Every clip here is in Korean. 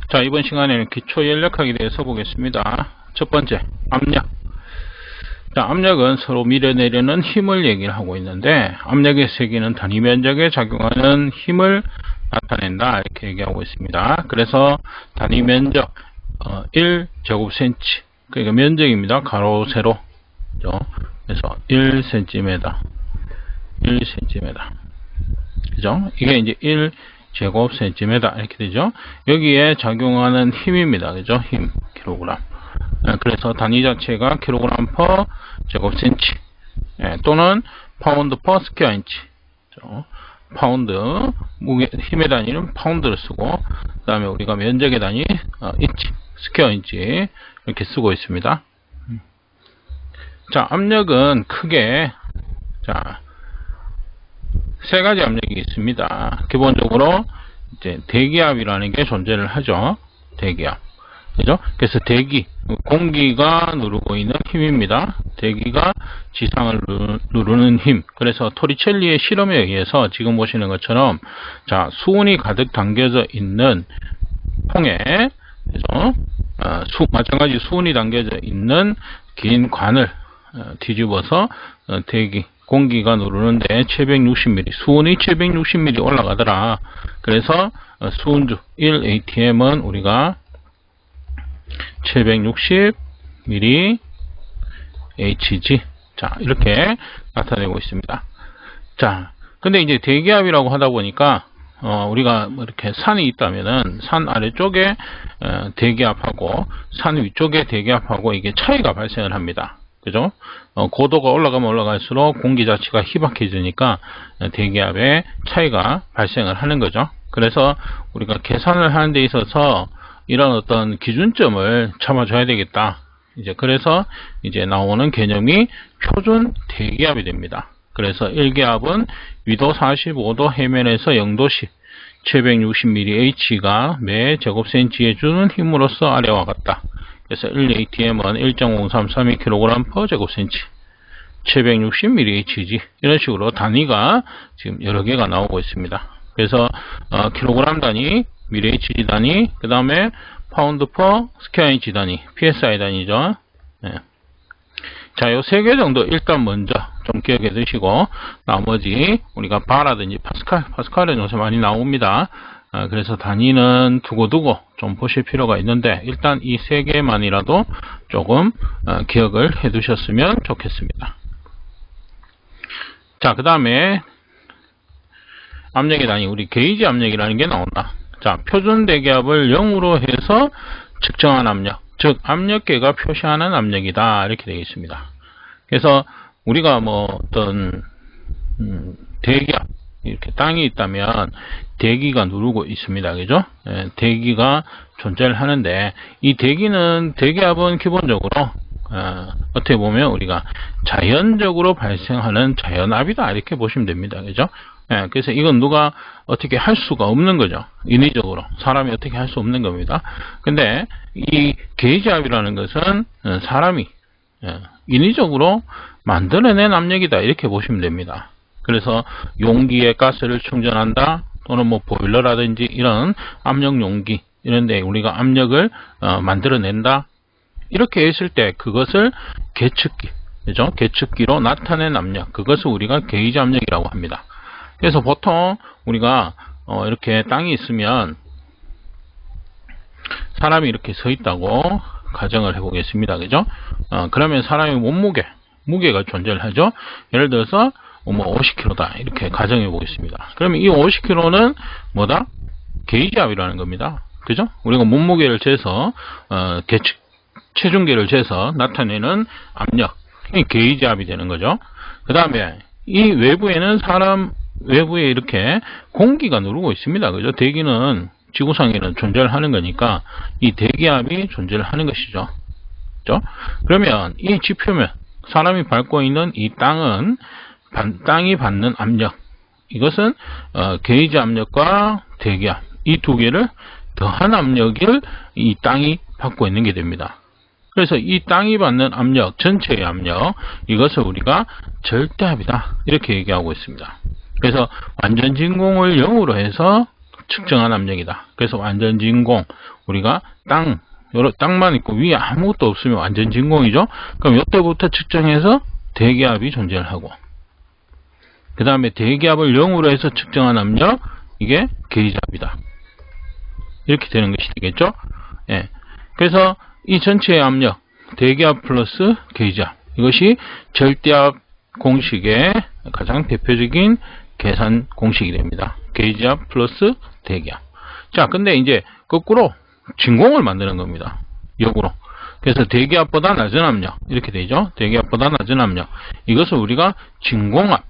자, 이번 시간에는 기초 연력학에 대해서 보겠습니다. 첫 번째, 압력. 자, 압력은 서로 밀어내려는 힘을 얘기를 하고 있는데, 압력의 세기는 단위 면적에 작용하는 힘을 나타낸다, 이렇게 얘기하고 있습니다. 그래서 단위 면적 1제곱cm, 그러니까 면적입니다. 가로 세로. 그래서 1cm, 1cm. 그죠? 이게 이제 1제곱cm 이렇게 되죠. 여기에 작용하는 힘입니다. 그죠? 힘, 킬로그램. 그래서 단위 자체가 킬로그램 퍼 제곱센치, 또는 파운드 퍼 스퀘어 인치. 파운드, 무게, 힘의 단위는 파운드를 쓰고, 그 다음에 우리가 면적의 단위, 인치, 스퀘어 인치, 이렇게 쓰고 있습니다. 자, 압력은 크게, 자, 세 가지 압력이 있습니다. 기본적으로, 이제, 대기압이라는 게 존재를 하죠. 대기압. 그죠? 그래서 대기, 공기가 누르고 있는 힘입니다. 대기가 지상을 누르는 힘. 그래서 토리첼리의 실험에 의해서 지금 보시는 것처럼, 자, 수온이 가득 담겨져 있는 통에, 그죠? 마찬가지 수온이 담겨져 있는 긴 관을 뒤집어서 대기, 공기가 누르는데 760mm, 수온이 760mm 올라가더라. 그래서 수온주 1atm은 우리가 760mm Hg. 자, 이렇게 나타내고 있습니다. 자, 근데 이제 대기압이라고 하다 보니까, 우리가 이렇게 산이 있다면은, 산 아래쪽에 대기압하고, 산 위쪽에 대기압하고, 이게 차이가 발생을 합니다. 그죠? 고도가 올라가면 올라갈수록 공기 자체가 희박해지니까, 대기압에 차이가 발생을 하는 거죠. 그래서, 우리가 계산을 하는 데 있어서, 이런 어떤 기준점을 잡아줘야 되겠다. 이제 그래서 이제 나오는 개념이 표준 대기압이 됩니다. 그래서 1기압은 위도 45도 해면에서 0도씨 760mH가 매 제곱센치에 주는 힘으로써 아래와 같다. 그래서 1atm은 1.0332kg per 제곱센치 760mHg, 이런 식으로 단위가 지금 여러 개가 나오고 있습니다. 그래서 킬로그램 단위, mHg 단위, 그 다음에 파운드 퍼 스퀘어 인치 단위, psi 단위죠. 네. 자, 요 세 개 정도 일단 먼저 좀 기억해 두시고, 나머지 우리가 바라든지 파스칼은 요새 많이 나옵니다. 그래서 단위는 두고두고 좀 보실 필요가 있는데, 일단 이 세 개만이라도 조금 기억을 해 두셨으면 좋겠습니다. 자, 그 다음에 압력의 단위, 우리 게이지 압력이라는 게 나온다. 자, 표준 대기압을 0으로 해서 측정한 압력, 즉 압력계가 표시하는 압력이다, 이렇게 되어 있습니다. 그래서 우리가 뭐 어떤 대기압, 이렇게 땅이 있다면 대기가 누르고 있습니다. 그죠? 대기가 존재를 하는데, 이 대기압은 기본적으로 어떻게 보면 우리가 자연적으로 발생하는 자연압이다, 이렇게 보시면 됩니다. 그죠? 그래서 이건 누가 어떻게 할 수가 없는 거죠. 인위적으로. 사람이 어떻게 할 수 없는 겁니다. 근데 이 게이지압이라는 것은 사람이 인위적으로 만들어낸 압력이다, 이렇게 보시면 됩니다. 그래서 용기에 가스를 충전한다, 또는 뭐 보일러라든지 이런 압력 용기, 이런데 우리가 압력을 만들어낸다, 이렇게 했을 때 그것을 계측기, 그죠? 계측기로 나타낸 압력, 그것을 우리가 게이지 압력이라고 합니다. 그래서 보통 우리가 이렇게 땅이 있으면 사람이 이렇게 서 있다고 가정을 해 보겠습니다. 그죠? 그러면 사람의 무게가 존재를 하죠. 예를 들어서 뭐 50kg다, 이렇게 가정해 보겠습니다. 그러면 이 50kg는 뭐다? 게이지압이라는 겁니다. 그죠? 우리가 몸무게를 재서 체중계를 재서 나타내는 압력, 이 게이지압이 되는 거죠. 그 다음에 이 외부에 이렇게 공기가 누르고 있습니다. 그죠? 대기는 지구상에는 존재를 하는 거니까 이 대기압이 존재를 하는 것이죠. 그죠? 그러면 이 지표면, 사람이 밟고 있는 이 땅이 받는 압력, 이것은 게이지 압력과 대기압, 이 두 개를 더한 압력을 이 땅이 받고 있는 게 됩니다. 그래서 이 땅이 받는 압력, 전체의 압력, 이것을 우리가 절대압이다, 이렇게 얘기하고 있습니다. 그래서 완전 진공을 0으로 해서 측정한 압력이다. 그래서 완전 진공, 우리가 땅만 있고 위에 아무것도 없으면 완전 진공이죠. 그럼 이때부터 측정해서 대기압이 존재를 하고, 그 다음에 대기압을 0으로 해서 측정한 압력, 이게 게이지압이다. 이렇게 되는 것이 되겠죠. 예. 그래서 이 전체의 압력, 대기압 플러스 게이지압, 이것이 절대압 공식의 가장 대표적인 계산 공식이 됩니다. 게이지압 플러스 대기압. 자, 근데 이제 거꾸로 진공을 만드는 겁니다. 역으로. 그래서 대기압보다 낮은 압력, 이렇게 되죠. 대기압보다 낮은 압력. 이것을 우리가 진공압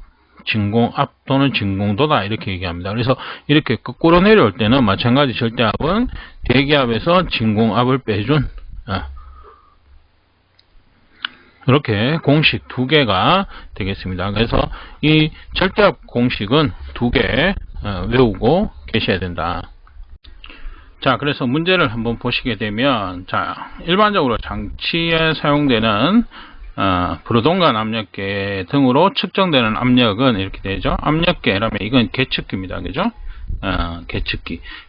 또는 진공도다, 이렇게 얘기합니다. 그래서 이렇게 거꾸로 내려올 때는 마찬가지 절대압은 대기압에서 진공압을 빼준, 이렇게 공식 두 개가 되겠습니다. 그래서 이 절대압 공식은 두 개 외우고 계셔야 된다. 자, 그래서 문제를 한번 보시게 되면, 자, 일반적으로 장치에 사용되는 브루동간 압력계 등으로 측정되는 압력은 이렇게 되죠. 압력계라면 이건 계측기입니다. 그죠?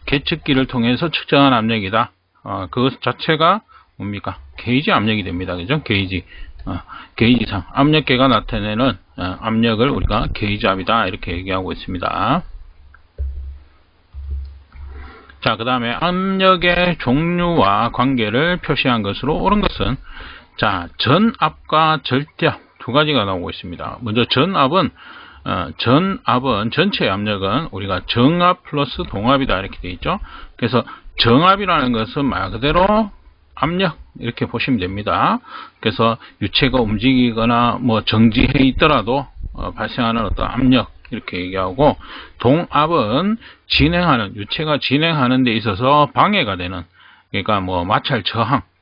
계측기를 통해서 측정한 압력이다. 그것 자체가 뭡니까? 게이지 압력이 됩니다. 그죠? 게이지상 압력계가 나타내는 압력을 우리가 게이지압이다, 이렇게 얘기하고 있습니다. 자, 그 다음에 압력의 종류와 관계를 표시한 것으로 옳은 것은, 자, 전압과 절대압 두 가지가 나오고 있습니다. 먼저 전압은 전체의 압력은 우리가 정압 플러스 동압이다, 이렇게 되어 있죠. 그래서 정압이라는 것은 말 그대로 압력, 이렇게 보시면 됩니다. 그래서 유체가 움직이거나 뭐 정지해 있더라도 발생하는 어떤 압력, 이렇게 얘기하고, 동압은 유체가 진행하는 데 있어서 방해가 되는, 그러니까 뭐 마찰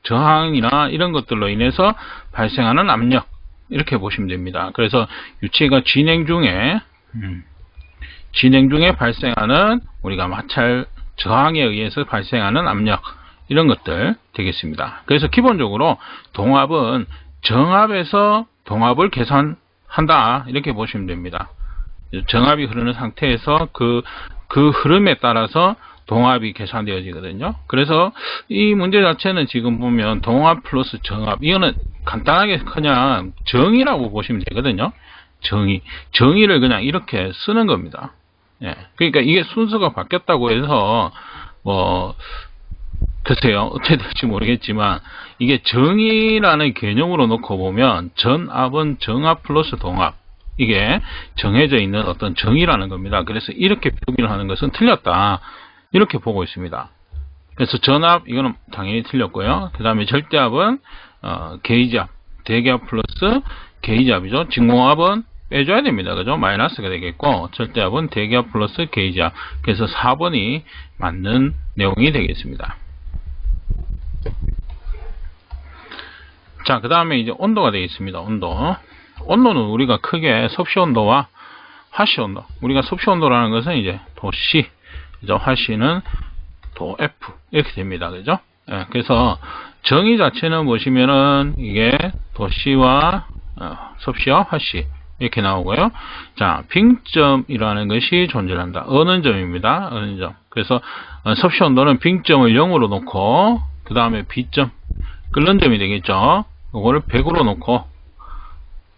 저항이나 이런 것들로 인해서 발생하는 압력, 이렇게 보시면 됩니다. 그래서 유체가 진행 중에 발생하는, 우리가 마찰 저항에 의해서 발생하는 압력, 이런 것들 되겠습니다. 그래서 기본적으로 동압은 정압에서 동압을 계산한다, 이렇게 보시면 됩니다. 정압이 흐르는 상태에서 그 흐름에 따라서 동압이 계산되어지거든요. 그래서 이 문제 자체는 지금 보면 동압 플러스 정압, 이거는 간단하게 그냥 정의라고 보시면 되거든요. 정의를 그냥 이렇게 쓰는 겁니다. 예. 그러니까 이게 순서가 바뀌었다고 해서 글쎄요, 어떻게 될지 모르겠지만, 이게 정의라는 개념으로 놓고 보면 전압은 정압 플러스 동압, 이게 정해져 있는 어떤 정의라는 겁니다. 그래서 이렇게 표기를 하는 것은 틀렸다, 이렇게 보고 있습니다. 그래서 전압, 이거는 당연히 틀렸고요. 그 다음에 절대압은 게이지압, 대기압 플러스 게이지압이죠. 진공압은 빼줘야 됩니다. 그죠? 마이너스가 되겠고, 절대압은 대기압 플러스 게이지압. 그래서 4번이 맞는 내용이 되겠습니다. 자, 그 다음에 이제 온도가 되겠습니다. 온도는 우리가 크게 섭씨 온도와 화씨 온도, 우리가 섭씨 온도라는 것은 이제 도 C, 그죠? 화씨는 도 F, 이렇게 됩니다. 그죠? 예, 그래서 정의 자체는 보시면은 이게 도 C와 섭씨와 화씨, 이렇게 나오고요. 자, 빙점이라는 것이 존재한다. 어느 점입니다. 어느 점. 그래서 섭씨 온도는 빙점을 0으로 놓고, 그 다음에 B점, 끓는 점이 되겠죠. 이거를 100으로 놓고,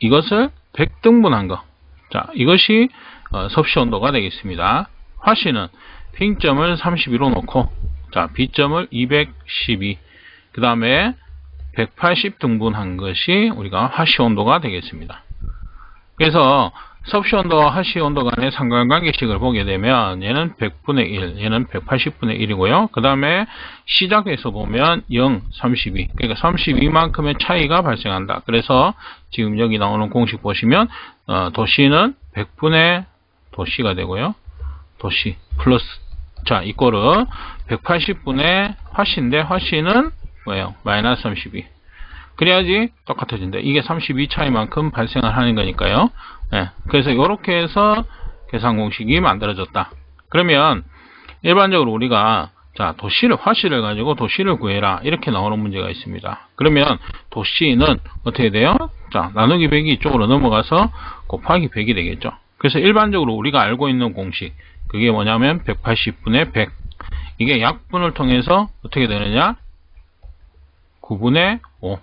이것을 100등분한 거. 자, 이것이 섭씨 온도가 되겠습니다. 화씨는 빙점을 32로 놓고, 자, B점을 212, 그 다음에 180등분한 것이 우리가 화씨 온도가 되겠습니다. 그래서 섭씨 온도와 화씨 온도 간의 상관관계식을 보게 되면 얘는 100분의 1, 얘는 180분의 1이고요. 그 다음에 시작에서 보면 0, 32, 그러니까 32만큼의 차이가 발생한다. 그래서 지금 여기 나오는 공식 보시면 도C는 100분의 도C가 되고요. 도C 플러스, 자, 이거를 180분의 화씨인데 화씨는 뭐예요? 마이너스 32. 그래야지 똑같아진다. 이게 32 차이만큼 발생을 하는 거니까요. 네. 그래서 이렇게 해서 계산 공식이 만들어졌다. 그러면 일반적으로 우리가 자, 화씨를 가지고 도C를 구해라, 이렇게 나오는 문제가 있습니다. 그러면 도C는 어떻게 돼요? 자, 나누기 100이 이쪽으로 넘어가서 곱하기 100이 되겠죠. 그래서 일반적으로 우리가 알고 있는 공식, 그게 뭐냐면 180분의 100. 이게 약분을 통해서 어떻게 되느냐? 9분의 5.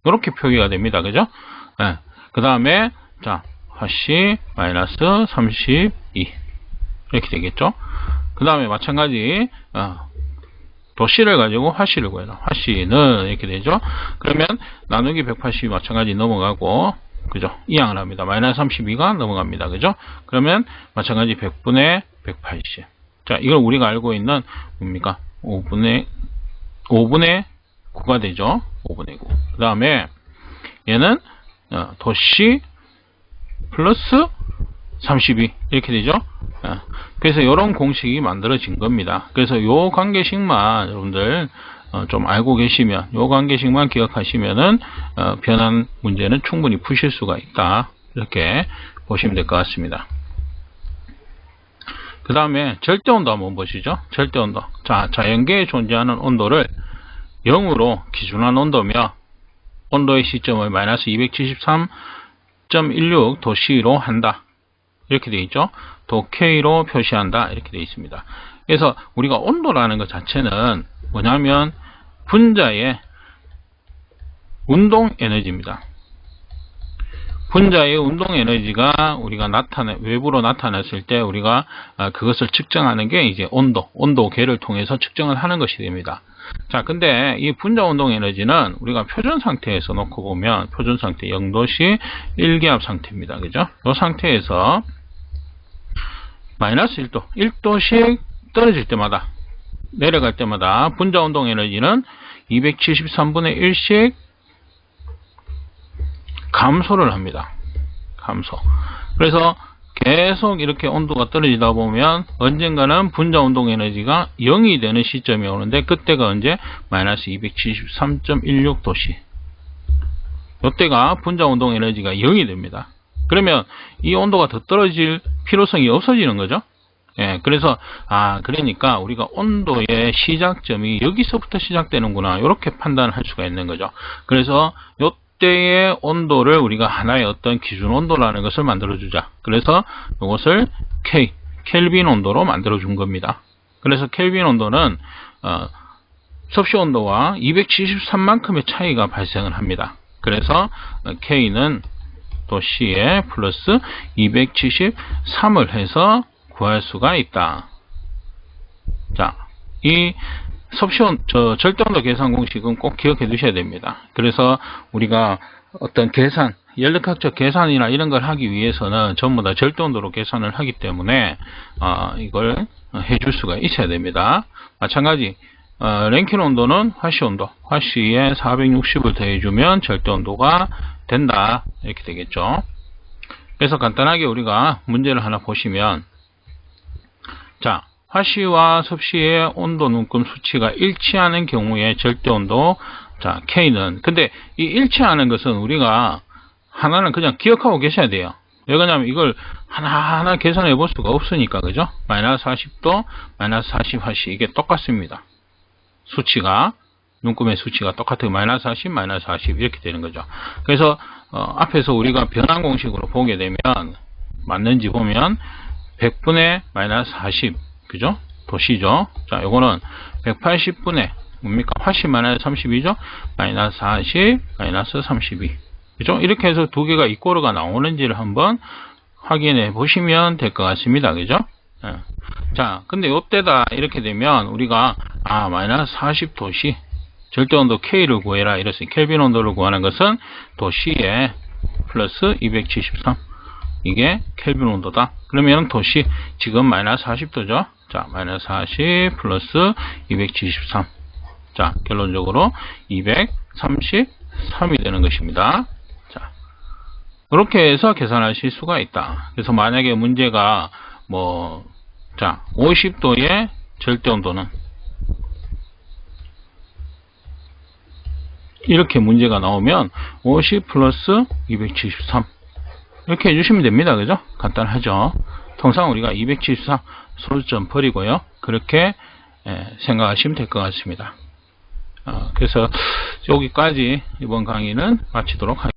이렇게 표기가 됩니다. 그죠? 네. 그 다음에, 자, 화씨 마이너스 32. 이렇게 되겠죠? 그 다음에 마찬가지, 도씨를 가지고 화씨를 구해라. 화씨는 이렇게 되죠? 그러면 나누기 180이 마찬가지 넘어가고, 그죠? 이항을 합니다. 마이너스 32가 넘어갑니다. 그죠? 그러면 마찬가지 100분의 180. 자, 이걸 우리가 알고 있는 뭡니까? 5분의 9가 되죠? 5분의 9. 그 다음에 얘는 도씨 플러스 32 이렇게 되죠? 그래서 이런 공식이 만들어진 겁니다. 그래서 요 관계식만 여러분들 좀 알고 계시면, 요 관계식만 기억하시면은 변환 문제는 충분히 푸실 수가 있다. 이렇게 보시면 될 것 같습니다. 그 다음에 절대온도 한번 보시죠. 절대온도. 자, 자연계에 존재하는 온도를 0으로 기준한 온도며 온도의 시점을 마이너스 273.16 도C로 한다. 이렇게 되어 있죠. 도 K로 표시한다. 이렇게 되어 있습니다. 그래서 우리가 온도라는 것 자체는 뭐냐면 분자의 운동 에너지입니다. 분자의 운동 에너지가 우리가 외부로 나타났을 때 우리가 그것을 측정하는 게 이제 온도계를 통해서 측정을 하는 것이 됩니다. 자, 근데 이 분자 운동 에너지는 우리가 표준 상태에서 놓고 보면 표준 상태 0도씨 1기압 상태입니다. 그죠? 이 상태에서 마이너스 1도, 1도씩 떨어질 때마다, 내려갈 때마다 분자 운동 에너지는 273분의 1씩 감소를 합니다. 감소. 그래서 계속 이렇게 온도가 떨어지다 보면 언젠가는 분자 운동 에너지가 0이 되는 시점이 오는데 그때가 언제? 마이너스 273.16도씨. 이때가 분자 운동 에너지가 0이 됩니다. 그러면 이 온도가 더 떨어질 필요성이 없어지는 거죠. 예, 그래서 그러니까 우리가 온도의 시작점이 여기서부터 시작되는구나 이렇게 판단을 할 수가 있는 거죠. 그래서 이때의 온도를 우리가 하나의 어떤 기준 온도라는 것을 만들어 주자. 그래서 이것을 켈빈 온도로 만들어 준 겁니다. 그래서 켈빈 온도는 섭씨 온도와 273만큼의 차이가 발생을 합니다. 그래서 K는 또 C에 플러스 273을 해서 구할 수가 있다. 자, 이 절대온도 계산 공식은 꼭 기억해 두셔야 됩니다. 그래서 우리가 어떤 계산, 연력학적 계산이나 이런 걸 하기 위해서는 전부 다 절대온도로 계산을 하기 때문에 이걸 해줄 수가 있어야 됩니다. 마찬가지 랭킨 온도는 화씨 온도, 화씨에 460을 더해주면 절대온도가 된다. 이렇게 되겠죠. 그래서 간단하게 우리가 문제를 하나 보시면, 자, 화씨와 섭씨의 온도 눈금 수치가 일치하는 경우에 절대온도, 자, K는, 근데 이 일치하는 것은 우리가 하나는 그냥 기억하고 계셔야 돼요. 왜 그러냐면 이걸 하나하나 계산해 볼 수가 없으니까, 그죠? 마이너스 40도, 마이너스 40 화씨, 이게 똑같습니다. 수치가, 눈금의 수치가 똑같아요. 마이너스 40, 마이너스 40 이렇게 되는 거죠. 그래서 앞에서 우리가 변환 공식으로 보게 되면 맞는지 보면 100분의 마이너스 40, 그죠? 도시죠. 자, 요거는 180분의 뭡니까? 화씨 마이너스 32죠? 마이너스 40, 마이너스 32. 그죠? 이렇게 해서 두 개가 이꼬르가 나오는지를 한번 확인해 보시면 될 것 같습니다. 그죠? 예. 자, 근데 요때다 이렇게 되면 우리가 마이너스 40도씨 절대온도 K를 구해라 이랬어요. 켈빈 온도를 구하는 것은 도C에 플러스 273 이게 켈빈 온도다. 그러면 도C 지금 마이너스 40도죠. 자, 마이너스 40 플러스 273. 자, 결론적으로 233이 되는 것입니다. 자, 이렇게 해서 계산하실 수가 있다. 그래서 만약에 문제가 50도의 절대온도는 이렇게 문제가 나오면 50 플러스 273 이렇게 해주시면 됩니다. 그죠? 간단하죠? 통상 우리가 273 소수점 버리고요. 그렇게 생각하시면 될 것 같습니다. 그래서 여기까지 이번 강의는 마치도록 하겠습니다.